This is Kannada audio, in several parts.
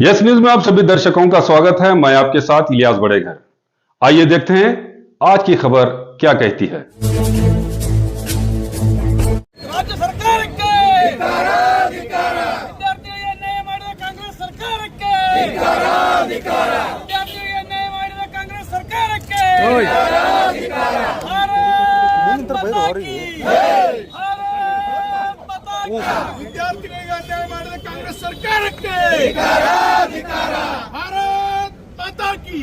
यस न्यूज में आप सभी दर्शकों का स्वागत है। मैं आपके साथ इलियास बड़ेघर। आइए देखते हैं आज की खबर क्या कहती है। राज्य सरकार के ವಿದ್ಯಾರ್ಥಿಗಳಿಗೆ ನ್ಯಾಯ ಮಾಡಿದ ಕಾಂಗ್ರೆಸ್ ಸರ್ಕಾರಕ್ಕೆ ವಿದ್ಯಾರ್ಥಿಗಳಿಗೆ ನ್ಯಾಯ ಮಾಡಿದ ಕಾಂಗ್ರೆಸ್ ಸರ್ಕಾರಕ್ಕೆ ವಿದ್ಯಾರ್ಥಿಗಳಿಗೆ ನ್ಯಾಯ ಮಾಡಿದ ಕಾಂಗ್ರೆಸ್ ಸರ್ಕಾರಕ್ಕೆ ಭಾರತ್ ಮಾತಾ ಕಿ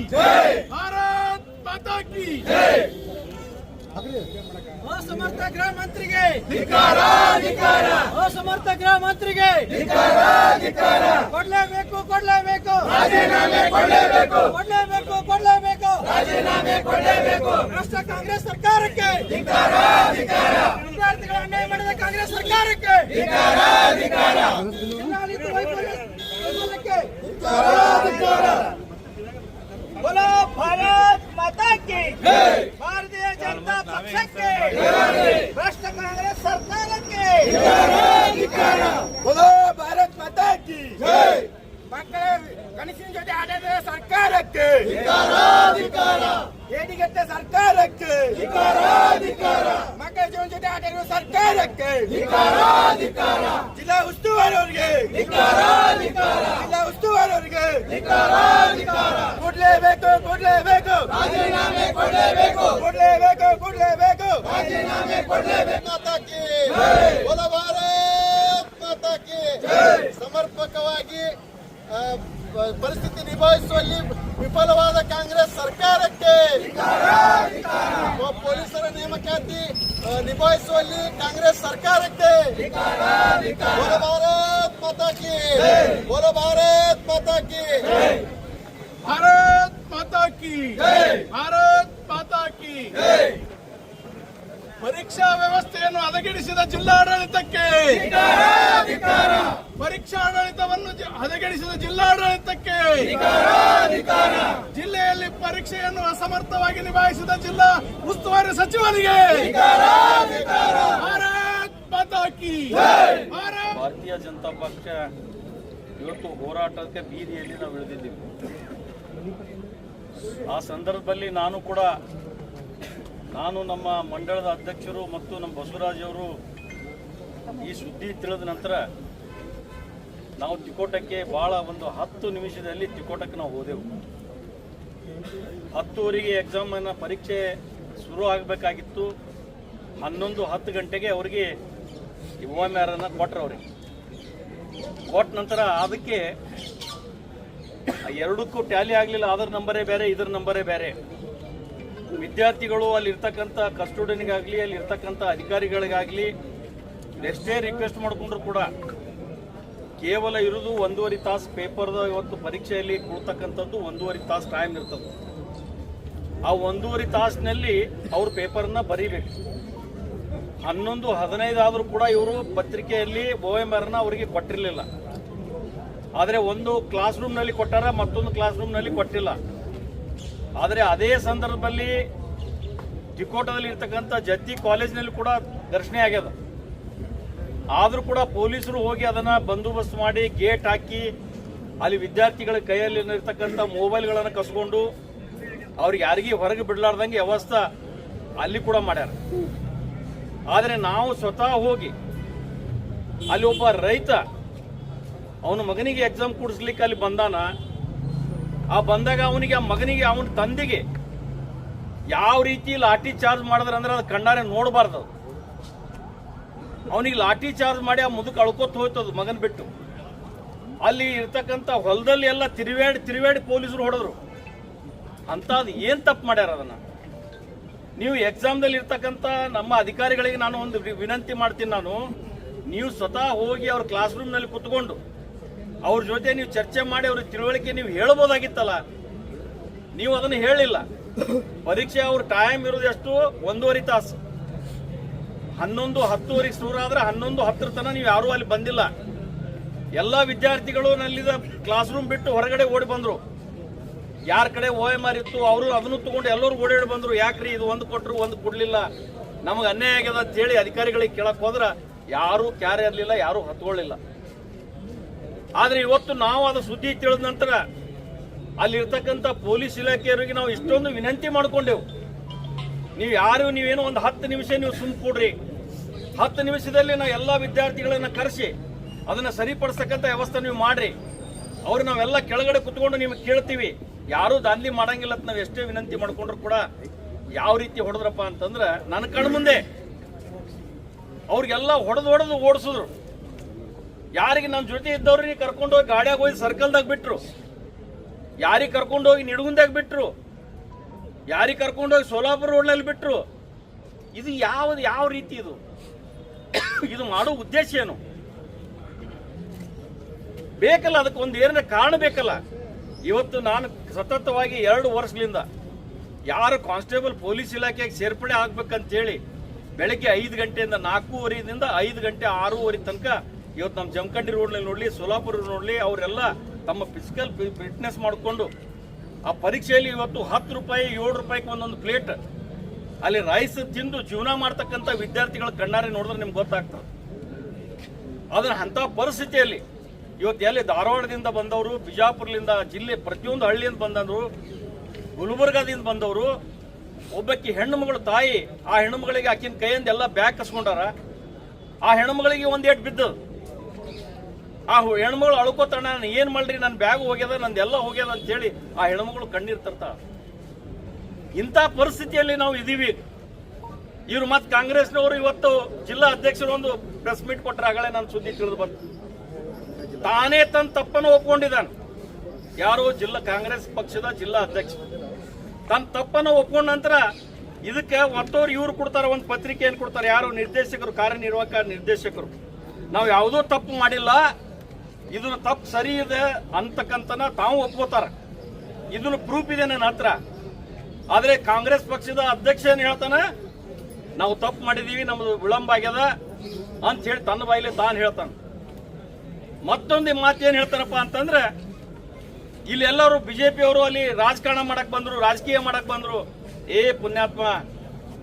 ಭಾರತ್ ಮಾತಾ ಕಿ असमर्थ गृह मंत्रिगे असमर्थ गृह मंत्रिगे ಕೊಡಲೇಬೇಕು ಭ್ರಷ್ಟ ಕಾಂಗ್ರೆಸ್ ಸರ್ಕಾರಕ್ಕೆ ವಿದ್ಯಾರ್ಥಿಗಳ ಅನ್ಯಾಯ ಮಾಡಿದ ಕಾಂಗ್ರೆಸ್ ಸರ್ಕಾರಕ್ಕೆ बोलो भारत माता की भारतीय जनता पक्ष के भ्रष्ट कांग्रेस सरकार के बोलो भारत माता की मಕ್ಕಳ ಕನಸಿನ ಜೊತೆ ಆಡಳಿತ ಸರ್ಕಾರಕ್ಕೆ ಏಡಿಗಟ್ಟೆ ಸರ್ಕಾರಕ್ಕೆ ಮಕ್ಕಳ ಜೀವನ ಜೊತೆ ಆಡಿರುವ ಸರ್ಕಾರಕ್ಕೆ ಜಿಲ್ಲಾ ಉಸ್ತುವಾರಿ ಅವರಿಗೆ ಜಿಲ್ಲಾ ಉಸ್ತುವಾರಿ ಅವರಿಗೆ ಕೊಡ್ಲೇಬೇಕು ಮಾತಾಕಿ ಬೋಲ ಭಾರತ್ ಮಾತಾಕಿ ಸಮರ್ಪಕವಾಗಿ ಪರಿಸ್ಥಿತಿ ನಿಭಾಯಿಸುವಲ್ಲಿ ವಿಫಲವಾದ ಕಾಂಗ್ರೆಸ್ ಸರ್ಕಾರಕ್ಕೆ ಪೊಲೀಸರ ನೇಮಕಾತಿ ನಿಭಾಯಿಸುವಲ್ಲಿ ಕಾಂಗ್ರೆಸ್ ಸರ್ಕಾರಕ್ಕೆ ಬೋಲ ಭಾರತ್ ಮಾತಾಕಿ ಬೋಲ ಭಾರತ್ ಮಾತಾಕಿ भारत माता की भारत माता की ಪರೀಕ್ಷಾ ವ್ಯವಸ್ಥೆಯನ್ನು ಹದಗೆಡಿಸಿದ ಜಿಲ್ಲಾಡಳಿತಕ್ಕೆ ಪರೀಕ್ಷಾ ಆಡಳಿತವನ್ನು ಹದಗೆಡಿಸಿದ ಜಿಲ್ಲಾಡಳಿತಕ್ಕೆ ಜಿಲ್ಲೆಯಲ್ಲಿ ಪರೀಕ್ಷೆಯನ್ನು ಅಸಮರ್ಥವಾಗಿ ನಿಭಾಯಿಸಿದ ಜಿಲ್ಲಾ ಉಸ್ತುವಾರಿ ಸಚಿವರಿಗೆ ಭಾರತ್ ಮಾತಾ ಕಿ ಭಾರತೀಯ ಜನತಾ ಪಕ್ಷ ಇವತ್ತು ಹೋರಾಟಕ್ಕೆ ಬೀದಿಯಲ್ಲಿ ನಾವು ಇಳಿದಿದ್ದೀವಿ. ಆ ಸಂದರ್ಭದಲ್ಲಿ ನಾನು ನಮ್ಮ ಮಂಡಳದ ಅಧ್ಯಕ್ಷರು ಮತ್ತು ನಮ್ಮ ಬಸವರಾಜ್ ಅವರು ಈ ಸುದ್ದಿ ತಿಳಿದ ನಂತರ ನಾವು ತಿಕೋಟಕ್ಕೆ ಭಾಳ ಒಂದು 10 ನಿಮಿಷದಲ್ಲಿ ತಿಕೋಟಕ್ಕೆ ನಾವು ಹೋದೆವು. 10:00ಗೆ ಎಕ್ಸಾಮನ್ನು ಪರೀಕ್ಷೆ ಶುರು ಆಗಬೇಕಾಗಿತ್ತು. 11:10 ಗಂಟೆಗೆ ಅವರಿಗೆ OMR ಅನ್ನು ಕೊಟ್ಟರು. ಅವ್ರಿಗೆ ಕೊಟ್ಟ ನಂತರ ಅದಕ್ಕೆ ಎರಡಕ್ಕೂ ಟ್ಯಾಲಿ ಆಗಲಿಲ್ಲ. ಅದರ ನಂಬರೇ ಬೇರೆ, ಇದರ ನಂಬರೇ ಬೇರೆ. ವಿದ್ಯಾರ್ಥಿಗಳು ಅಲ್ಲಿರ್ತಕ್ಕಂಥ ಕಸ್ಟೋಡಿಯನ್ಗಾಗಲಿ ಅಲ್ಲಿರ್ತಕ್ಕಂಥ ಅಧಿಕಾರಿಗಳಿಗಾಗಲಿ ಎಷ್ಟೇ ರಿಕ್ವೆಸ್ಟ್ ಮಾಡಿಕೊಂಡ್ರು ಕೂಡ ಕೇವಲ ಇರೋದು 1.5 ತಾಸು ಪೇಪರ್ದ ಇವತ್ತು ಪರೀಕ್ಷೆಯಲ್ಲಿ ಕೊಡ್ತಕ್ಕಂಥದ್ದು 1.5 ತಾಸು ಟೈಮ್ ಇರ್ತದೆ. ಆ 1.5 ತಾಸಿನಲ್ಲಿ ಅವ್ರ ಪೇಪರ್ನ ಬರೀಬೇಕು. 11:15 ಆದರೂ ಕೂಡ ಇವರು ಪತ್ರಿಕೆಯಲ್ಲಿ OMRನ ಅವರಿಗೆ ಕೊಟ್ಟಿರಲಿಲ್ಲ. ಆದರೆ ಒಂದು ಕ್ಲಾಸ್ ರೂಮ್ನಲ್ಲಿ ಕೊಟ್ಟಾರ, ಮತ್ತೊಂದು ಕ್ಲಾಸ್ ರೂಮ್ನಲ್ಲಿ ಕೊಟ್ಟಿಲ್ಲ. ಆದರೆ ಅದೇ ಸಂದರ್ಭದಲ್ಲಿ ತಿಕೋಟದಲ್ಲಿ ಇರ್ತಕ್ಕಂಥ ಜತ್ತಿ ಕಾಲೇಜಿನಲ್ಲಿ ಕೂಡ ಘರ್ಷಣೆ ಆಗ್ಯದ. ಆದರೂ ಕೂಡ ಪೊಲೀಸರು ಹೋಗಿ ಅದನ್ನು ಬಂದೋಬಸ್ತ್ ಮಾಡಿ ಗೇಟ್ ಹಾಕಿ ಅಲ್ಲಿ ವಿದ್ಯಾರ್ಥಿಗಳ ಕೈಯಲ್ಲಿ ಇರ್ತಕ್ಕಂಥ ಮೊಬೈಲ್ಗಳನ್ನು ಕಸ್ಕೊಂಡು ಅವ್ರಿಗೆ ಯಾರಿಗೂ ಹೊರಗೆ ಬಿಡಲಾರ್ದಂಗೆ ವ್ಯವಸ್ಥೆ ಅಲ್ಲಿ ಕೂಡ ಮಾಡ್ಯಾರ. ಆದರೆ ನಾವು ಸ್ವತಃ ಹೋಗಿ ಅಲ್ಲಿ ಒಬ್ಬ ರೈತ ಅವನ ಮಗನಿಗೆ ಎಕ್ಸಾಮ್ ಕೊಡಿಸ್ಲಿಕ್ಕೆ ಅಲ್ಲಿ ಬಂದಾನ. ಆ ಬಂದಾಗ ಅವನಿಗೆ ಆ ಮಗನಿಗೆ ಅವನ ತಂದೆಗೆ ಯಾವ ರೀತಿ ಲಾಠಿ ಚಾರ್ಜ್ ಮಾಡಿದ್ರೆ ಅಂದ್ರೆ ಅದು ಕಣ್ಣಾರೆ ನೋಡಬಾರ್ದು. ಅವನಿಗೆ ಲಾಠಿ ಚಾರ್ಜ್ ಮಾಡಿ ಆ ಮುದುಕ ಅಳ್ಕೊತ ಹೋಯ್ತದು ಮಗನ್ ಬಿಟ್ಟು. ಅಲ್ಲಿ ಇರ್ತಕ್ಕಂಥ ಹೊಲದಲ್ಲಿ ಎಲ್ಲ ತಿರುವೇಡಿ ಪೊಲೀಸರು ಹೊಡೆದ್ರು. ಅಂಥದ್ದು ಏನು ತಪ್ಪು ಮಾಡ್ಯಾರ ಅದನ್ನ. ನೀವು ಎಕ್ಸಾಮ್ದಲ್ಲಿ ಇರ್ತಕ್ಕಂಥ ನಮ್ಮ ಅಧಿಕಾರಿಗಳಿಗೆ ನಾನು ಒಂದು ವಿನಂತಿ ಮಾಡ್ತೀನಿ. ನೀವು ಸ್ವತಃ ಹೋಗಿ ಅವ್ರ ಕ್ಲಾಸ್ ರೂಮ್ನಲ್ಲಿ ಕುತ್ಕೊಂಡು ಅವ್ರ ಜೊತೆ ನೀವು ಚರ್ಚೆ ಮಾಡಿ ಅವ್ರಿಗೆ ತಿಳುವಳಿಕೆ ನೀವು ಹೇಳ್ಬೋದಾಗಿತ್ತಲ್ಲ. ನೀವು ಅದನ್ನು ಹೇಳಿಲ್ಲ. ಪರೀಕ್ಷೆ ಅವ್ರ ಟೈಮ್ ಇರೋದು ಎಷ್ಟು? 1.5 ತಾಸು. 11:10 ಶುರು ಆದ್ರೆ 11:10 ತನಕ ನೀವು ಯಾರೂ ಅಲ್ಲಿ ಬಂದಿಲ್ಲ. ಎಲ್ಲ ವಿದ್ಯಾರ್ಥಿಗಳು ನಲ್ಲಿದ್ದ ಕ್ಲಾಸ್ ರೂಮ್ ಬಿಟ್ಟು ಹೊರಗಡೆ ಓಡಿ ಬಂದ್ರು. ಯಾರ ಕಡೆ OMR ಇತ್ತು ಅವರು ಅದನ್ನು ತಗೊಂಡು ಎಲ್ಲರೂ ಓಡಾಡಿ ಬಂದ್ರು. ಯಾಕ್ರಿ ಇದು ಒಂದು ಕೊಟ್ಟರು ಒಂದು ಕೊಡ್ಲಿಲ್ಲ, ನಮಗೆ ಅನ್ಯಾಯ ಆಗ್ಯದ ಅಂತ ಹೇಳಿ ಅಧಿಕಾರಿಗಳಿಗೆ ಕೇಳಕ್ ಹೋದ್ರ ಯಾರು ಕ್ಯಾರೆ ಇರಲಿಲ್ಲ, ಯಾರು ಹತ್ಕೊಳ್ಳಿಲ್ಲ. ಆದ್ರೆ ಇವತ್ತು ನಾವು ಅದು ಸುದ್ದಿ ತಿಳಿದ ನಂತರ ಅಲ್ಲಿರ್ತಕ್ಕಂಥ ಪೊಲೀಸ್ ಇಲಾಖೆಯವರಿಗೆ ನಾವು ಇಷ್ಟೊಂದು ವಿನಂತಿ ಮಾಡ್ಕೊಂಡೆವು. ನೀವೇನೋ ಒಂದು 10 ನಿಮಿಷ ನೀವು ಸುಮ್ ಕೊಡ್ರಿ, 10 ನಿಮಿಷದಲ್ಲಿ ನಾವು ಎಲ್ಲ ವಿದ್ಯಾರ್ಥಿಗಳನ್ನ ಕರೆಸಿ ಅದನ್ನ ಸರಿಪಡಿಸ್ತಕ್ಕಂಥ ವ್ಯವಸ್ಥೆ ನೀವು ಮಾಡ್ರಿ, ಅವ್ರು ನಾವೆಲ್ಲ ಕೆಳಗಡೆ ಕುತ್ಕೊಂಡು ನಿಮ್ಗೆ ಕೇಳ್ತೀವಿ, ಯಾರೂ ದಾಂಧಲಿ ಮಾಡಂಗಿಲ್ಲ ಅಂತ ನಾವು ಎಷ್ಟೇ ವಿನಂತಿ ಮಾಡ್ಕೊಂಡ್ರು ಕೂಡ ಯಾವ ರೀತಿ ಹೊಡೆದ್ರಪ್ಪ ಅಂತಂದ್ರೆ ನನ್ನ ಕಣ್ಣು ಮುಂದೆ ಅವ್ರಿಗೆಲ್ಲ ಹೊಡೆದು ಓಡಿಸಿದ್ರು. ಯಾರಿಗೆ ನಮ್ಮ ಜೊತೆ ಇದ್ದವ್ರಿಗೆ ಕರ್ಕೊಂಡೋಗಿ ಗಾಡಿಯಾಗ ಹೋಗಿ ಸರ್ಕಲ್ದಾಗ ಬಿಟ್ರು, ಯಾರಿಗೆ ಕರ್ಕೊಂಡೋಗಿ ನಿಡಗುಂದಾಗ ಬಿಟ್ರು, ಯಾರಿಗೆ ಕರ್ಕೊಂಡೋಗಿ ಸೋಲಾಪುರ ರೋಡ್ನಲ್ಲಿ ಬಿಟ್ರು. ಇದು ಯಾವ ರೀತಿ ಇದು ಮಾಡೋ ಉದ್ದೇಶ ಏನು? ಬೇಕಲ್ಲ, ಅದಕ್ಕೆ ಒಂದು ಏನಾರ ಕಾರಣ ಬೇಕಲ್ಲ. ಇವತ್ತು ನಾನು ಸತತವಾಗಿ 2 ವರ್ಷಗಳಿಂದ ಯಾರು ಕಾನ್ಸ್ಟೇಬಲ್ ಪೊಲೀಸ್ ಇಲಾಖೆಗೆ ಸೇರ್ಪಡೆ ಆಗ್ಬೇಕಂತೇಳಿ ಬೆಳಗ್ಗೆ 5 ಗಂಟೆಯಿಂದ 4:15ದಿಂದ 5 ಗಂಟೆ 6:30 ತನಕ ಇವತ್ತು ನಮ್ಮ ಜಮಖಂಡಿ ರೋಡ್ನಲ್ಲಿ ನೋಡ್ಲಿ, ಸೋಲಾಪುರ ನೋಡ್ಲಿ, ಅವರೆಲ್ಲ ತಮ್ಮ ಫಿಸಿಕಲ್ ಫಿಟ್ನೆಸ್ ಮಾಡಿಕೊಂಡು ಆ ಪರೀಕ್ಷೆಯಲ್ಲಿ ಇವತ್ತು 10 ರೂಪಾಯಿ 7 ರೂಪಾಯಿಗೆ ಒಂದೊಂದು ಪ್ಲೇಟ್ ಅಲ್ಲಿ ರೈಸ್ ತಿಂದು ಜೀವನ ಮಾಡ್ತಕ್ಕಂಥ ವಿದ್ಯಾರ್ಥಿಗಳ ಕಣ್ಣಾರೆ ನೋಡಿದ್ರೆ ನಿಮ್ಗೆ ಗೊತ್ತಾಗ್ತದೆ. ಅದನ್ನ ಅಂಥ ಪರಿಸ್ಥಿತಿಯಲ್ಲಿ ಇವತ್ತು ಎಲ್ಲಿ ಧಾರವಾಡದಿಂದ ಬಂದವರು, ಬಿಜಾಪುರದಿಂದ, ಜಿಲ್ಲೆ ಪ್ರತಿಯೊಂದು ಹಳ್ಳಿಯಿಂದ ಬಂದವರು, ಗುಲ್ಬರ್ಗಾದಿಂದ ಬಂದವರು, ಒಬ್ಬಕ್ಕೆ ಹೆಣ್ಣು ಮಗಳು ತಾಯಿ, ಆ ಹೆಣ್ಣು ಮಗಳಿಗೆ ಆಕಿನ ಕೈಯಿಂದ ಎಲ್ಲ ಬ್ಯಾಗ್ ಕಸ್ಕೊಂಡಾರ. ಆ ಹೆಣ್ಣು ಮಗಳಿಗೆ ಒಂದು ಏಟ್ ಬಿದ್ದು ಆ ಹೆಣ್ಮಗಳು ಅಳ್ಕೋತಾಣ, ನಾನು ಏನ್ ಮಾಡ್ರಿ, ನನ್ನ ಬ್ಯಾಗ್ ಹೋಗ್ಯದ, ನಂದೆಲ್ಲ ಹೋಗ್ಯದ ಅಂತ ಹೇಳಿ ಆ ಹೆಣ್ಮಗಳು ಕಣ್ಣೀರ್ ತರ್ತಾಳ. ಇಂಥ ಪರಿಸ್ಥಿತಿಯಲ್ಲಿ ನಾವು ಇದೀವಿ. ಇವರು ಮತ್ತೆ ಕಾಂಗ್ರೆಸ್ನವರು ಇವತ್ತು ಜಿಲ್ಲಾ ಅಧ್ಯಕ್ಷರು ಒಂದು ಪ್ರೆಸ್ ಮೀಟ್ ಕೊಟ್ಟರೆ ಆಗಲೇ ನಾನು ಸುದ್ದಿ ತಿಳಿದು ಬಂತು. ತಾನೇ ತನ್ನ ತಪ್ಪನ್ನು ಒಪ್ಕೊಂಡಿದ್ದಾನೆ. ಯಾರು ಕಾಂಗ್ರೆಸ್ ಪಕ್ಷದ ಜಿಲ್ಲಾ ಅಧ್ಯಕ್ಷ ತನ್ನ ತಪ್ಪನ್ನು ಒಪ್ಕೊಂಡ ನಂತರ ಇದಕ್ಕೆ ಒತ್ತೋರು ಇವ್ರು ಕೊಡ್ತಾರೆ, ಒಂದು ಪತ್ರಿಕೆ ಏನು ಕೊಡ್ತಾರೆ, ಯಾರು ನಿರ್ದೇಶಕರು, ಕಾರ್ಯನಿರ್ವಾಹಕ ನಿರ್ದೇಶಕರು, ನಾವು ಯಾವುದೋ ತಪ್ಪು ಮಾಡಿಲ್ಲ, ಇದನ್ನ ತಪ್ಪು ಸರಿ ಇದೆ ಅಂತಕ್ಕಂತನ ತಾವು ಒಪ್ಕೋತಾರ. ಇದನ್ನು ಪ್ರೂಫ್ ಇದೆ ನನ್ನ ಹತ್ರ. ಆದ್ರೆ ಕಾಂಗ್ರೆಸ್ ಪಕ್ಷದ ಅಧ್ಯಕ್ಷ ಏನ್ ಹೇಳ್ತಾನೆ, ನಾವು ತಪ್ಪು ಮಾಡಿದೀವಿ, ನಮ್ದು ವಿಳಂಬ ಆಗ್ಯದ ಅಂತ ಹೇಳಿ ತನ್ನ ಬಾಯಿಲೆ ತಾನು ಹೇಳ್ತಾನೆ. ಮತ್ತೊಂದು ಮಾತು ಏನ್ ಹೇಳ್ತಾರಪ್ಪ ಅಂತಂದ್ರೆ, ಇಲ್ಲಿ ಎಲ್ಲರೂ ಬಿಜೆಪಿ ಅವರು ಅಲ್ಲಿ ರಾಜಕಾರಣ ಮಾಡಕ್ ಬಂದ್ರು, ರಾಜಕೀಯ ಮಾಡಕ್ ಬಂದ್ರು. ಏ ಪುಣ್ಯಾತ್ಮ,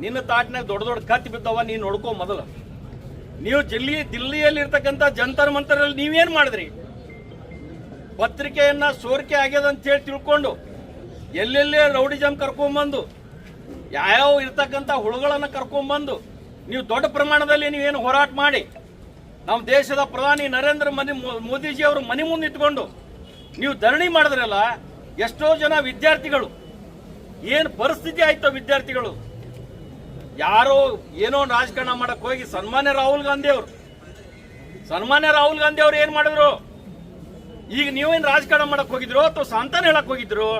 ನಿನ್ನ ತಾಟ್ನಾಗ ದೊಡ್ಡ ದೊಡ್ಡ ಕತ್ತಿ ಬಿದ್ದವ, ನೀನ್ ನೋಡ್ಕೋ ಮೊದಲು. ನೀವು ದಿಲ್ಲಿಯಲ್ಲಿ ಇರ್ತಕ್ಕಂಥ ಜಂತರ್ ಮಂತರಲ್ಲಿ ನೀವೇನ್ ಮಾಡಿದ್ರಿ? ಪತ್ರಿಕೆಯನ್ನ ಸೋರಿಕೆ ಆಗ್ಯದ ಅಂತ ಹೇಳಿ ತಿಳ್ಕೊಂಡು ಎಲ್ಲೆಲ್ಲೇ ರೌಡಿಜಮ್ ಕರ್ಕೊಂಡ್ಬಂದು, ಯಾವ ಇರ್ತಕ್ಕಂಥ ಹುಳುಗಳನ್ನ ಕರ್ಕೊಂಡ್ಬಂದು ನೀವು ದೊಡ್ಡ ಪ್ರಮಾಣದಲ್ಲಿ ನೀವೇನು ಹೋರಾಟ ಮಾಡಿ ನಮ್ಮ ದೇಶದ ಪ್ರಧಾನಿ ನರೇಂದ್ರ ಮೋದಿಜಿ ಅವರು ಮನೆ ಮುಂದೆ ಇಟ್ಕೊಂಡು ನೀವು ಧರಣಿ ಮಾಡಿದ್ರಲ್ಲ, ಎಷ್ಟೋ ಜನ ವಿದ್ಯಾರ್ಥಿಗಳು ಏನು ಪರಿಸ್ಥಿತಿ ಆಯ್ತು. ವಿದ್ಯಾರ್ಥಿಗಳು ಯಾರೋ ಏನೋ ರಾಜಕಾರಣ ಮಾಡಕ್ ಹೋಗಿ ಸನ್ಮಾನ್ಯ ರಾಹುಲ್ ಗಾಂಧಿ ಅವರು ಏನ್ ಮಾಡಿದ್ರು? ಈಗ ನೀವೇನ್ ರಾಜಕಾರಣ ಮಾಡಕ್ ಹೋಗಿದ್ರು ಅಥವಾ ಸಂತಾನ ಹೇಳಕ್ ಹೋಗಿದ್ರು?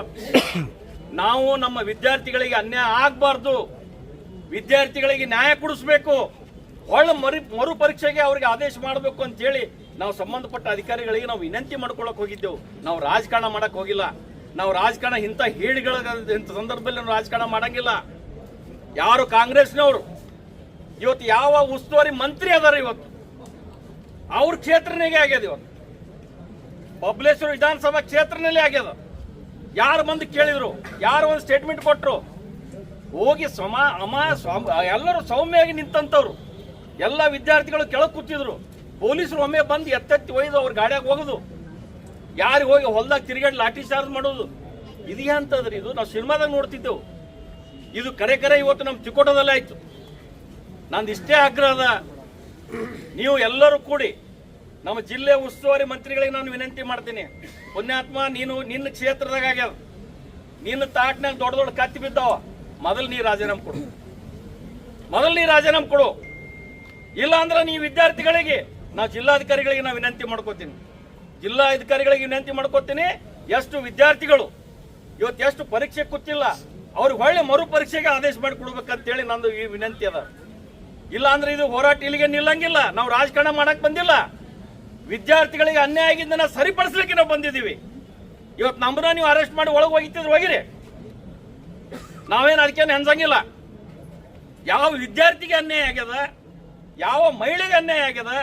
ನಾವು ನಮ್ಮ ವಿದ್ಯಾರ್ಥಿಗಳಿಗೆ ಅನ್ಯಾಯ ಆಗ್ಬಾರ್ದು, ವಿದ್ಯಾರ್ಥಿಗಳಿಗೆ ನ್ಯಾಯ ಕೊಡಿಸ್ಬೇಕು, ಮರು ಪರೀಕ್ಷೆಗೆ ಅವ್ರಿಗೆ ಆದೇಶ ಮಾಡಬೇಕು ಅಂತ ಹೇಳಿ ನಾವು ಸಂಬಂಧಪಟ್ಟ ಅಧಿಕಾರಿಗಳಿಗೆ ನಾವು ವಿನಂತಿ ಮಾಡ್ಕೊಳಕ್ ಹೋಗಿದ್ದೆವು. ನಾವು ರಾಜಕಾರಣ ಮಾಡಕ್ ಹೋಗಿಲ್ಲ. ನಾವು ರಾಜಕಾರಣ ಇಂಥ ಹೇಳಿಗಳ ಸಂದರ್ಭದಲ್ಲಿ ನಾವು ರಾಜಕಾರಣ ಮಾಡಂಗಿಲ್ಲ. ಯಾರು ಕಾಂಗ್ರೆಸ್ನವರು ಇವತ್ತು ಯಾವ ಉಸ್ತುವಾರಿ ಮಂತ್ರಿ ಅದಾರ, ಇವತ್ತು ಅವ್ರ ಕ್ಷೇತ್ರನಾಗೆ ಆಗ್ಯದ. ಇವತ್ತು ಬಬಲೇಶ್ವರ ವಿಧಾನಸಭಾ ಕ್ಷೇತ್ರನಲ್ಲೇ ಆಗ್ಯದ. ಯಾರು ಬಂದು ಕೇಳಿದ್ರು, ಯಾರು ಒಂದು ಸ್ಟೇಟ್ಮೆಂಟ್ ಕೊಟ್ಟರು, ಹೋಗಿ ಎಲ್ಲರೂ ಸೌಮ್ಯವಾಗಿ ನಿಂತಂತವ್ರು, ಎಲ್ಲ ವಿದ್ಯಾರ್ಥಿಗಳು ಕೆಳಗೆ ಕೂತಿದ್ರು. ಪೊಲೀಸರು ಒಮ್ಮೆ ಬಂದು ಎತ್ತೆತ್ತಿ ಒಯ್ದು ಅವ್ರ ಗಾಡಿಯಾಗ ಹೋಗುದು, ಯಾರಿಗೆ ಹೋಗಿ ಹೊಲದಾಗ ತಿರುಗಾಡಿ ಲಾಠಿ ಚಾರ್ಜ್ ಮಾಡೋದು. ಇದು ಅಂತದ್ರಿ, ಇದು ನಾವು ಸಿನಿಮಾದಾಗ ನೋಡ್ತಿದ್ದೆವು. ಇದು ಕರೆ ಇವತ್ತು ನಮ್ಮ ಚಿಕ್ಕೋಟದಲ್ಲೇ ಆಯ್ತು. ನಂದು ಇಷ್ಟೇ ಆಗ್ರಹ ಅದ, ನೀವು ಎಲ್ಲರೂ ಕೂಡಿ ನಮ್ಮ ಜಿಲ್ಲೆ ಉಸ್ತುವಾರಿ ಮಂತ್ರಿಗಳಿಗೆ ನಾನು ವಿನಂತಿ ಮಾಡ್ತೀನಿ. ಪುಣ್ಯಾತ್ಮ, ನಿನ್ನ ಕ್ಷೇತ್ರದಾಗ ಆಗ್ಯಾವ, ನಿನ್ನ ತಾಟ್ನಾಗ ದೊಡ್ಡ ದೊಡ್ಡ ಕತ್ತಿ ಬಿದ್ದಾವ, ಮೊದಲು ನೀ ರಾಜೀನಾಮೆ ಕೊಡು. ಇಲ್ಲ ಅಂದ್ರೆ ನೀವು ವಿದ್ಯಾರ್ಥಿಗಳಿಗೆ, ನಾವು ಜಿಲ್ಲಾಧಿಕಾರಿಗಳಿಗೆ ನಾವು ವಿನಂತಿ ಮಾಡ್ಕೋತೀನಿ. ಎಷ್ಟು ವಿದ್ಯಾರ್ಥಿಗಳು ಇವತ್ತು ಎಷ್ಟು ಪರೀಕ್ಷೆ ಕೂತಿಲ್ಲ, ಅವ್ರಿಗೆ ಒಳ್ಳೆ ಮರು ಪರೀಕ್ಷೆಗೆ ಆದೇಶ ಮಾಡಿ ಕೊಡ್ಬೇಕಂತೇಳಿ ನಂದು ಈ ವಿನಂತಿ ಅದ. ಇಲ್ಲ ಅಂದ್ರೆ ಇದು ಹೋರಾಟ ಇಲ್ಲಿಗೆ ನಿಲ್ಲಂಗಿಲ್ಲ. ನಾವು ರಾಜಕಾರಣ ಮಾಡಕ್ ಬಂದಿಲ್ಲ, ವಿದ್ಯಾರ್ಥಿಗಳಿಗೆ ಅನ್ಯಾಯ ಆಗಿದ್ದನ್ನ ಸರಿಪಡಿಸ್ಲಿಕ್ಕೆ ನಾವು ಬಂದಿದ್ದೀವಿ. ಇವತ್ತು ನಮ್ಮನ್ನ ನೀವು ಅರೆಸ್ಟ್ ಮಾಡಿ ಒಳಗೆ ಹೋಗಿರಿ, ನಾವೇನು ಅದಕ್ಕೇನು ಹೆಂಚಂಗಿಲ್ಲ. ಯಾವ ವಿದ್ಯಾರ್ಥಿಗೆ ಅನ್ಯಾಯ ಆಗ್ಯದ, ಯಾವ ಮಹಿಳೆಗೆ ಅನ್ಯಾಯ ಆಗ್ಯದ,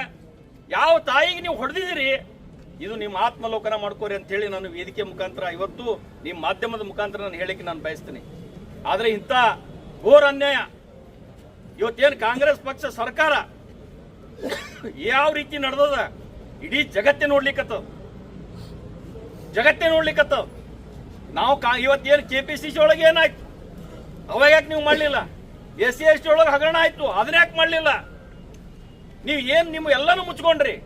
ಯಾವ ತಾಯಿಗೆ ನೀವು ಹೊಡೆದಿದ್ದೀರಿ, ಇದು ನಿಮ್ಮ ಆತ್ಮಲೋಕನ ಮಾಡ್ಕೋರಿ ಅಂತ ಹೇಳಿ ನಾನು ವೇದಿಕೆ ಮುಖಾಂತರ ಇವತ್ತು ನಿಮ್ಮ ಮಾಧ್ಯಮದ ಮುಖಾಂತರ ನಾನು ಹೇಳಿಕೆ ನಾನು ಬಯಸ್ತೀನಿ. ಆದ್ರೆ ಇಂಥ ಘೋರ ಅನ್ಯಾಯ ಇವತ್ತೇನು ಕಾಂಗ್ರೆಸ್ ಪಕ್ಷ ಸರ್ಕಾರ ಯಾವ ರೀತಿ ನಡೆದದ ಇಡೀ ಜಗತ್ತೇ ನೋಡ್ಲಿಕ್ಕತ್ತದ. ಜಗತ್ತೇ ನೋಡ್ಲಿಕ್ಕತ್ತವ. ನಾವು ಇವತ್ತೇನು KPCC ಒಳಗೆ ಏನಾಯ್ತು, ಅವಾಗ ಯಾಕೆ ನೀವು ಮಾಡಲಿಲ್ಲ? SC/ST ಒಳಗೆ ಹಗರಣ ಆಯ್ತು, ಅದನ್ನ ಯಾಕೆ ಮಾಡಲಿಲ್ಲ? ನೀವು ಏನು ನಿಮ್ಮ ಎಲ್ಲನೂ ಮುಚ್ಕೊಂಡ್ರಿ.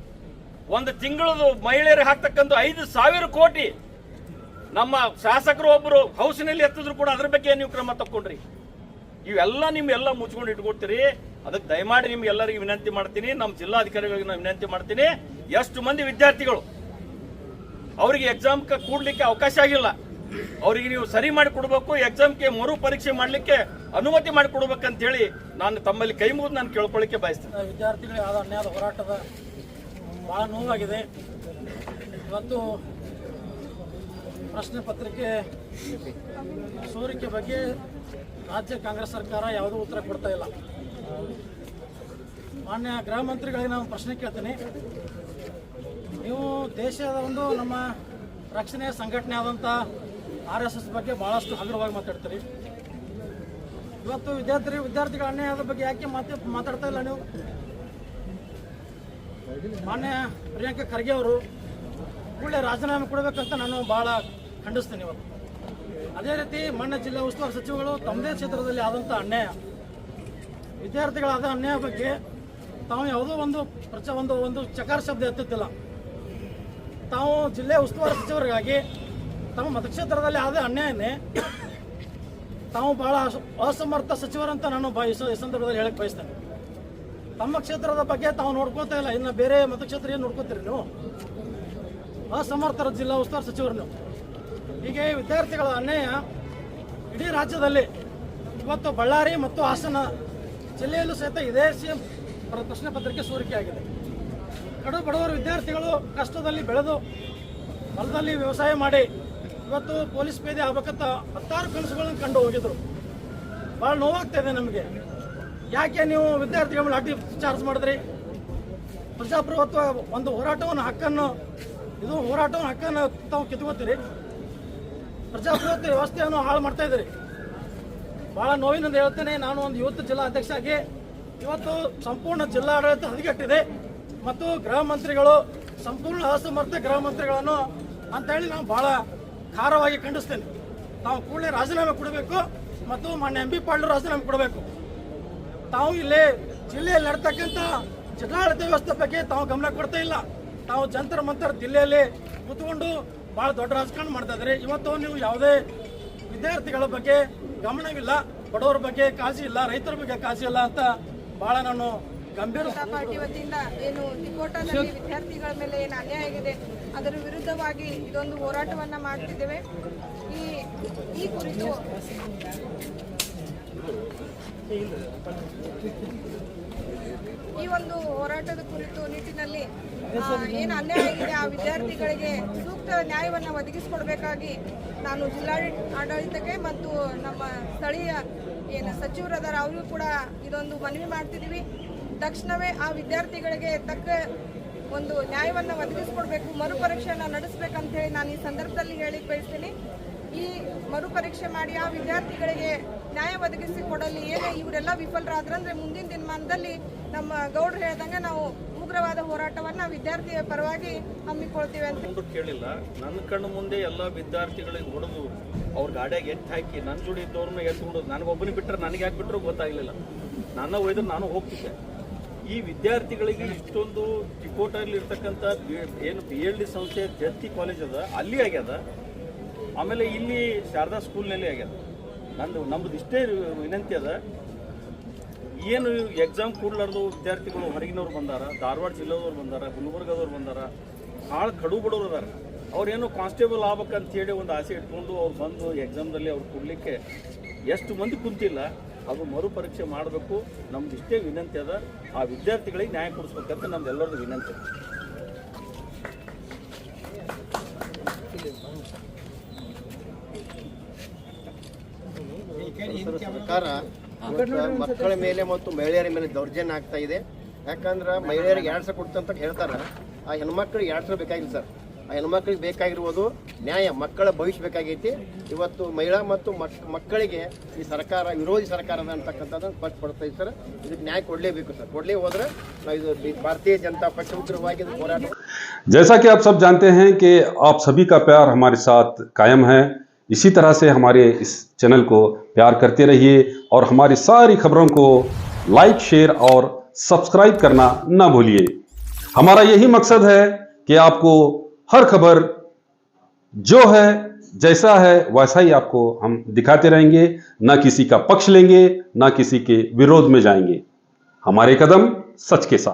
ಒಂದು ತಿಂಗಳದು ಮಹಿಳೆಯರಿಗೆ ಹಾಕ್ತಕ್ಕಂಥ 5,000 ಕೋಟಿ ನಮ್ಮ ಶಾಸಕರು ಒಬ್ಬರು ಹೌಸಿನಲ್ಲಿ ಎತ್ತಿದ್ರು ಕೂಡ ಅದ್ರ ಬಗ್ಗೆ ನೀವು ಕ್ರಮ ತಕ್ಕೊಂಡ್ರಿ. ಇವೆಲ್ಲ ನಿಮ್ಗೆಲ್ಲ ಮುಚ್ಕೊಂಡು ಇಟ್ಕೊಡ್ತೀರಿ. ಅದಕ್ಕೆ ದಯಮಾಡಿ ನಿಮ್ಗೆಲ್ಲರಿಗೆ ವಿನಂತಿ ಮಾಡ್ತೀನಿ, ನಮ್ಮ ಜಿಲ್ಲಾಧಿಕಾರಿಗಳಿಗೆ ನಾನು ವಿನಂತಿ ಮಾಡ್ತೀನಿ, ಎಷ್ಟು ಮಂದಿ ವಿದ್ಯಾರ್ಥಿಗಳು ಅವರಿಗೆ ಎಕ್ಸಾಮ್ ಕೂಡ್ಲಿಕ್ಕೆ ಅವಕಾಶ ಆಗಿಲ್ಲ, ಅವರಿಗೆ ನೀವು ಸರಿ ಮಾಡಿ ಕೊಡಬೇಕು, ಎಕ್ಸಾಮ್ಗೆ ಮರು ಪರೀಕ್ಷೆ ಮಾಡಲಿಕ್ಕೆ ಅನುಮತಿ ಮಾಡಿ ಕೊಡ್ಬೇಕಂತ ಹೇಳಿ ನಾನು ತಮ್ಮಲ್ಲಿ ಕೈ ಮುಗಿದು ನಾನು ಕೇಳ್ಕೊಳ್ಳಿಕ್ಕೆ ಬಯಸ್ತೇನೆ. ವಿದ್ಯಾರ್ಥಿಗಳಿಗೆ ಆದ ಅನ್ಯಾಯದ ಹೋರಾಟದ ಭಾಳ ನೋವಾಗಿದೆ. ಇವತ್ತು ಪ್ರಶ್ನೆ ಪತ್ರಿಕೆ ಸೋರಿಕೆ ಬಗ್ಗೆ ರಾಜ್ಯ ಕಾಂಗ್ರೆಸ್ ಸರ್ಕಾರ ಯಾವುದೂ ಉತ್ತರ ಕೊಡ್ತಾ ಇಲ್ಲ. ಮಾನ್ಯ ಗೃಹ ಮಂತ್ರಿಗಳಿಗೆ ನಾನು ಪ್ರಶ್ನೆ ಕೇಳ್ತೀನಿ. ನೀವು ದೇಶದ ಒಂದು ನಮ್ಮ ರಕ್ಷಣೆಯ ಸಂಘಟನೆ ಆದಂಥ RSS ಬಗ್ಗೆ ಭಾಳಷ್ಟು ಹಗುರವಾಗಿ ಮಾತಾಡ್ತೀರಿ. ಇವತ್ತು ವಿದ್ಯಾರ್ಥಿಗಳ ಅನ್ಯಾಯದ ಬಗ್ಗೆ ಯಾಕೆ ಮಾತಾಡ್ತಾ ಇಲ್ಲ ನೀವು? ಮಾನ್ಯ ಪ್ರಿಯಾಂಕಾ ಖರ್ಗೆ ಅವರು ಕೂಡಲೇ ರಾಜೀನಾಮೆ ಕೊಡಬೇಕಂತ ನಾನು ಭಾಳ ಖಂಡಿಸ್ತೀನಿ ಇವತ್ತು. ಅದೇ ರೀತಿ ಮಾನ್ಯ ಜಿಲ್ಲಾ ಉಸ್ತುವಾರಿ ಸಚಿವಗಳು ತಮ್ಮದೇ ಕ್ಷೇತ್ರದಲ್ಲಿ ಆದಂಥ ಅನ್ಯಾಯ, ವಿದ್ಯಾರ್ಥಿಗಳಾದ ಅನ್ಯಾಯ ಬಗ್ಗೆ ತಾವು ಯಾವುದೋ ಒಂದು ಚಕಾರ ಶಬ್ದ ಎತ್ತುತ್ತಿಲ್ಲ. ತಾವು ಜಿಲ್ಲೆ ಉಸ್ತುವಾರಿ ಸಚಿವರಿಗಾಗಿ ತಮ್ಮ ಮತಕ್ಷೇತ್ರದಲ್ಲಿ ಆದ ಅನ್ಯಾಯನೇ ತಾವು ಬಹಳ ಅಸಮರ್ಥ ಸಚಿವರಂತ ನಾನು ಈ ಸಂದರ್ಭದಲ್ಲಿ ಹೇಳಕ್ ಬಯಸ್ತೇನೆ. ತಮ್ಮ ಕ್ಷೇತ್ರದ ಬಗ್ಗೆ ತಾವು ನೋಡ್ಕೋತಾ ಇಲ್ಲ, ಇನ್ನು ಬೇರೆ ಮತಕ್ಷೇತ್ರ ಏನು ನೋಡ್ಕೋತೀರಿ ನೀವು? ಅಸಮರ್ಥರ ಜಿಲ್ಲಾ ಉಸ್ತುವಾರಿ ಸಚಿವರು ನೀವು. ಹೀಗೆ ವಿದ್ಯಾರ್ಥಿಗಳ ಅನ್ಯಾಯ ಇಡೀ ರಾಜ್ಯದಲ್ಲಿ ಇವತ್ತು ಬಳ್ಳಾರಿ ಮತ್ತು ಹಾಸನ ಜಿಲ್ಲೆಯಲ್ಲೂ ಸಹಿತ ಇದೇ ಸೇಮ್ ಪ್ರಶ್ನೆ ಪತ್ರಿಕೆ ಸೋರಿಕೆ ಆಗಿದೆ. ಕಡು ಬಡವರ ವಿದ್ಯಾರ್ಥಿಗಳು ಕಷ್ಟದಲ್ಲಿ ಬೆಳೆದು ಹೊಲದಲ್ಲಿ ವ್ಯವಸಾಯ ಮಾಡಿ ಇವತ್ತು ಪೊಲೀಸ್ ಪೇದೆ ಆಗಬೇಕಂತ 10 ಕನಸುಗಳನ್ನು ಕಂಡು ಹೋಗಿದ್ರು. ಭಾಳ ನೋವಾಗ್ತಾ ಇದೆ ನಮಗೆ. ಯಾಕೆ ನೀವು ವಿದ್ಯಾರ್ಥಿಗಳ ಲಾಠಿ ಚಾರ್ಜ್ ಮಾಡಿದ್ರಿ? ಪ್ರಜಾಪ್ರಭುತ್ವ ಒಂದು ಹೋರಾಟವನ್ನು ಹಕ್ಕನ್ನು ತಾವು ಕಿತ್ಕೋತೀರಿ. ಪ್ರಜಾಪ್ರಭುತ್ವ ವ್ಯವಸ್ಥೆಯನ್ನು ಹಾಳು ಮಾಡ್ತಾ ಇದ್ದೀರಿ. ಭಾಳ ನೋವಿನಿಂದ ಹೇಳ್ತೇನೆ. ನಾನು ಒಂದು ಯೂತ್ ಜಿಲ್ಲಾ ಅಧ್ಯಕ್ಷ ಆಗಿ ಇವತ್ತು ಸಂಪೂರ್ಣ ಜಿಲ್ಲಾಡಳಿತ ಹದಗೆಟ್ಟಿದೆ ಮತ್ತು ಗೃಹ ಮಂತ್ರಿಗಳು ಸಂಪೂರ್ಣ ಅಸಮರ್ಥ ಗೃಹ ಮಂತ್ರಿಗಳನ್ನು ಅಂತ ಹೇಳಿ ನಾನು ಭಾಳ ಖಾರವಾಗಿ ಖಂಡಿಸ್ತೇನೆ. ತಾವು ಕೂಡಲೇ ರಾಜೀನಾಮೆ ಕೊಡಬೇಕು ಮತ್ತು ಮಾನ್ಯ MP ಪಾಟೀಲ್ ರಾಜೀನಾಮೆ ಕೊಡಬೇಕು. ತಾವು ಇಲ್ಲಿ ಜಿಲ್ಲೆಯಲ್ಲಿ ನಡ್ತಕ್ಕಂಥ ಜಿಲ್ಲಾಡಳಿತ ವ್ಯವಸ್ಥೆ ಬಗ್ಗೆ ತಾವು ಗಮನ ಕೊಡ್ತಾ ಇಲ್ಲ. ತಾವು ಜಂತರ ಮಂತರ ಜಿಲ್ಲೆಯಲ್ಲಿ ಕೂತ್ಕೊಂಡು ಭಾಳ ದೊಡ್ಡ ರಾಜಕಾರಣ ಮಾಡ್ತಾ ಇದ್ದಾರೆ. ಇವತ್ತು ನೀವು ಯಾವುದೇ ವಿದ್ಯಾರ್ಥಿಗಳ ಬಗ್ಗೆ ಗಮನವಿಲ್ಲ, ಬಡವರ ಬಗ್ಗೆ ಕಾಳಜಿ ಇಲ್ಲ, ರೈತರ ಬಗ್ಗೆ ಕಾಳಜಿ ಇಲ್ಲ ಅಂತ ಭಾಳ ನಾನು ಗಂಭೀರ ಪಾರ್ಟಿ ವತಿಯಿಂದ ಏನು ತಿಕೋಟದಲ್ಲಿ ವಿದ್ಯಾರ್ಥಿಗಳ ಮೇಲೆ ಏನು ಅನ್ಯಾಯ ಆಗಿದೆ ಅದರ ವಿರುದ್ಧವಾಗಿ ಇದೊಂದು ಹೋರಾಟವನ್ನ ಮಾಡ್ತಿದ್ದೇವೆ. ಈ ಕುರಿತು ಈ ಒಂದು ಹೋರಾಟದ ಕುರಿತು ನಿಟ್ಟಿನಲ್ಲಿ ಏನು ಅನ್ಯಾಯ ಆಗಿದೆ ಆ ವಿದ್ಯಾರ್ಥಿಗಳಿಗೆ ಸೂಕ್ತ ನ್ಯಾಯವನ್ನು ಒದಗಿಸಿಕೊಡ್ಬೇಕಾಗಿ ನಾನು ಜಿಲ್ಲಾಡಳಿತಕ್ಕೆ ಮತ್ತು ನಮ್ಮ ಸ್ಥಳೀಯ ಏನು ಸಚಿವರದಾರ ಅವರಿಗೂ ಕೂಡ ಇದೊಂದು ಮನವಿ ಮಾಡ್ತಿದ್ದೀವಿ. ತಕ್ಷಣವೇ ಆ ವಿದ್ಯಾರ್ಥಿಗಳಿಗೆ ತಕ್ಕ ಒಂದು ನ್ಯಾಯವನ್ನು ಒದಗಿಸಿಕೊಡ್ಬೇಕು, ಮರುಪರೀಕ್ಷೆಯನ್ನು ನಡೆಸಬೇಕಂತ ಹೇಳಿ ನಾನು ಈ ಸಂದರ್ಭದಲ್ಲಿ ಹೇಳಿಕ್ಕೆ ಬಯಸ್ತೀನಿ. ಈ ಮರುಪರೀಕ್ಷೆ ಮಾಡಿ ಆ ವಿದ್ಯಾರ್ಥಿಗಳಿಗೆ ನ್ಯಾಯ ಒದಗಿಸಿ ಕೊಡಲಿ. ಏನೇ ಇವರೆಲ್ಲ ವಿಫಲರಾದ್ರಂದ್ರೆ ಮುಂದಿನ ದಿನಮಾನದಲ್ಲಿ ನಮ್ಮ ಗೌಡ್ರು ಹೇಳ್ದಂಗೆ ನಾವು ಉಗ್ರವಾದ ಹೋರಾಟವನ್ನ ವಿದ್ಯಾರ್ಥಿಯ ಪರವಾಗಿ ಹಮ್ಮಿಕೊಳ್ತೀವಿ ಅಂತ ಕೇಳಿಲ್ಲ. ನನ್ನ ಕಣ್ಣು ಮುಂದೆ ಎಲ್ಲ ವಿದ್ಯಾರ್ಥಿಗಳಿಗೆ ಹೊಡೆದು ಅವ್ರ ಗಾಡಿಯಾಗ ಎತ್ತು ಹಾಕಿ ನನ್ನ ಜೋಡಿ ಇದ್ದವ್ರನ್ನ ಎತ್ತು ಹೊಡೋದು, ನನಗೊಬ್ಬನಿಗೆ ಬಿಟ್ಟರೆ ನನಗೆ ಯಾಕೆ ಬಿಟ್ಟರು ಗೊತ್ತಾಗಲಿಲ್ಲ. ನನ್ನ ಒಯ್ದ್ರೆ ನಾನು ಹೋಗ್ತಿದ್ದೆ. ಈ ವಿದ್ಯಾರ್ಥಿಗಳಿಗೆ ಇಷ್ಟೊಂದು ತಿಕೋಟಲ್ಲಿ ಇರ್ತಕ್ಕಂಥ ಏನು BLD ಸಂಸ್ಥೆ ಜತ್ತಿ ಕಾಲೇಜ್ ಅದ ಅಲ್ಲಿ ಆಗ್ಯದ, ಆಮೇಲೆ ಇಲ್ಲಿ ಶಾರದಾ ಸ್ಕೂಲ್ನಲ್ಲಿ ಆಗ್ಯದ. ನಮ್ಮದು ಇಷ್ಟೇ ವಿನಂತಿ ಅದ, ಏನು ಎಕ್ಸಾಮ್ ಕೂಡ್ಲಾರ್ದು ವಿದ್ಯಾರ್ಥಿಗಳು ಹೊರಗಿನವ್ರು ಬಂದಾರ, ಧಾರವಾಡ ಜಿಲ್ಲೆದವ್ರು ಬಂದಾರ, ಗುಲ್ಬರ್ಗದವ್ರು ಬಂದಾರ, ಭಾಳ ಕಡು ಬಡವರು ಅದಾರ. ಅವ್ರೇನೋ ಕಾನ್ಸ್ಟೇಬಲ್ ಆಗ್ಬೇಕಂತ ಹೇಳಿ ಒಂದು ಆಸೆ ಇಟ್ಕೊಂಡು ಅವ್ರು ಬಂದು ಎಕ್ಸಾಮ್ದಲ್ಲಿ ಅವ್ರು ಕೊಡಲಿಕ್ಕೆ ಎಷ್ಟು ಮಂದಿ ಕುಂತಿಲ್ಲ. ಅದು ಮರುಪರೀಕ್ಷೆ ಮಾಡಬೇಕು. ನಮ್ದು ಇಷ್ಟೇ ವಿನಂತಿ ಅದ, ಆ ವಿದ್ಯಾರ್ಥಿಗಳಿಗೆ ನ್ಯಾಯ ಕೊಡಿಸ್ಬೇಕಂತ ನಮ್ದೆಲ್ಲರದ್ದು ವಿನಂತಿ. ಸರ್ಕಾರ ಮಕ್ಕಳ ಮೇಲೆ ಮತ್ತು ಮಹಿಳೆಯರ ಮೇಲೆ ದೌರ್ಜನ್ಯ ಆಗ್ತಾ ಇದೆ. ಯಾಕಂದ್ರೆ ಮಹಿಳೆಯರಿಗೆ 2 ಸಾವಿರ ಕೊಡ್ತಂತ ಹೇಳ್ತಾರೆ, ಆ ಹೆಣ್ಮಕ್ಳಿಗೆ 2 ಸಾವಿರ ಬೇಕಾಗಿಲ್ಲ ಸರ್. ಆ ಹೆಣ್ಮಕ್ಳಿಗೆ ಬೇಕಾಗಿರುವುದು ನ್ಯಾಯ, ಮಕ್ಕಳ ಭವಿಷ್ಯ ಬೇಕಾಗೈತಿ. ಇವತ್ತು ಮಹಿಳಾ ಮತ್ತು ಮಕ್ಕಳಿಗೆ ಈ ಸರ್ಕಾರ ವಿರೋಧಿ ಸರ್ಕಾರ ಅಂತಕ್ಕಂಥದ್ದನ್ನು ಸ್ಪಷ್ಟಪಡ್ತಾ ಇದೆ ಸರ್. ಇದಕ್ಕೆ ನ್ಯಾಯ ಕೊಡಲೇಬೇಕು ಸರ್. ಕೊಡಲೇ ಹೋದ್ರೆ ನಾವು ಇದು ಭಾರತೀಯ ಜನತಾ ಪಕ್ಷ ಉಗ್ರವಾಗಿ ಹೋರಾಟ जैसा कि आप सब जानते हैं कि आप सभी का प्यार हमारे साथ कायम है, इसी तरह से हमारे इस चैनल को प्यार करते रहिए और हमारी सारी खबरों को लाइक, शेयर और सब्सक्राइब करना ना भूलिए। हमारा यही मकसद है कि आपको हर खबर जो है, जैसा है वैसा ही आपको हम दिखाते रहेंगे, ना किसी का पक्ष लेंगे, ना किसी के विरोध में जाएंगे। हमारे कदम सच के साथ।